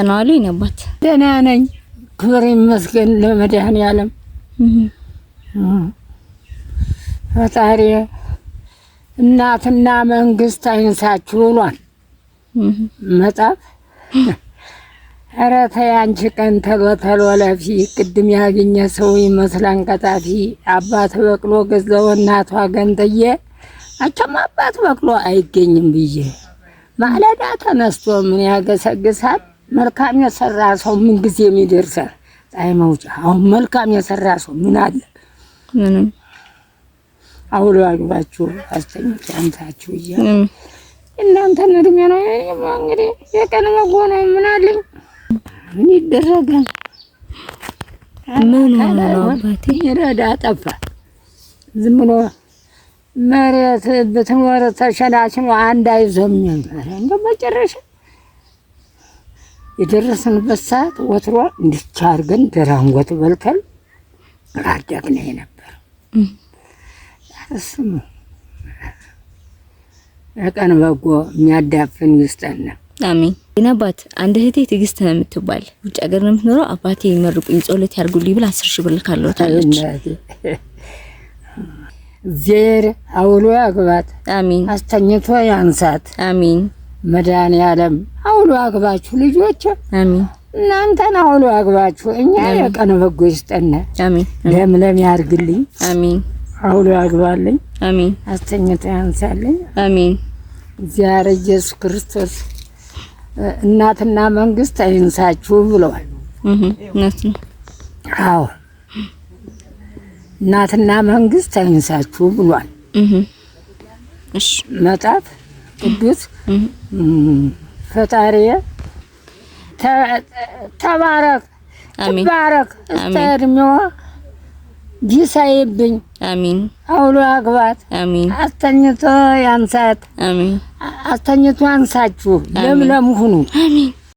እናዋለኝ ነባት ደህና ነኝ ክብር ይመስገን ለመድኃኒዓለም ፈጣሪ እናትና መንግስት አይንሳችሁ ብሏል መጣፍ አረ ተይ አንቺ ቀን ተሎ ለፊ ቅድም ያገኘ ሰው ይመስላል ቀጣፊ አባት በቅሎ ገዘው እናቷ ገንጠየ አቸማ አባት በቅሎ አይገኝም ብዬ ማለዳ ተነስቶ ምን ያገሰግሳል መልካም የሰራ ሰው ምን ጊዜ የሚደርሳል ፀሐይ መውጫ አሁን መልካም የሰራ ሰው ምን አለ ምንም አውሎ አግባችሁ አስተኝታ አንታችሁ ይያ እናንተ ነድሜ ነው እንግዲህ የቀን መጎነ ምን አለኝ ምን ይደረጋል ምን ነው አባቴ ይረዳ ጠፋ ዝም ብሎ መሬት በተወረ ተሸላሽም አንድ አይዘምኝ እንደ መጨረሻ የደረስንበት ሰዓት ወትሮ እንዲቻር ግን ደራንጎት በልተን አደግነ ነበር እሱም የቀን በጎ የሚያዳፍን ይስጠን አሜን ይነባት አንድ እህቴ ትግስት ነው የምትባል ውጭ ሀገር ነው የምትኖረው አባቴ ይመርቁኝ ጸሎት ያርጉልኝ ብላ 10,000 ብር ካለውታለች ዘር አውሎ ያግባት አሜን አስተኝቶ ያንሳት አሜን መድኃኒዓለም አውሎ ያግባችሁ ልጆች አሜን እናንተን አውሎ ያግባችሁ እኛ የቀን በጎ ይስጠን አሜን ለምለም ያርግልኝ አሜን አውሎ ያግባልኝ አሜን አስተኝቶ ያንሳልኝ አሜን ዚያረ ኢየሱስ ክርስቶስ እናትና መንግስት አይንሳችሁ ብለዋል እናት አዎ እናትና መንግስት አይንሳችሁ ብሏል እሺ መጣፍ ቅዱስ ፈጣሪ ተባረክ አሜን ተባረክ እስተድሜዋ ጂሳይብኝ አሜን አውሎ አግባት አሜን አስተኝቶ ያንሳት አሜን አስተኝቶ አንሳችሁ ለምለም ሁኑ አሜን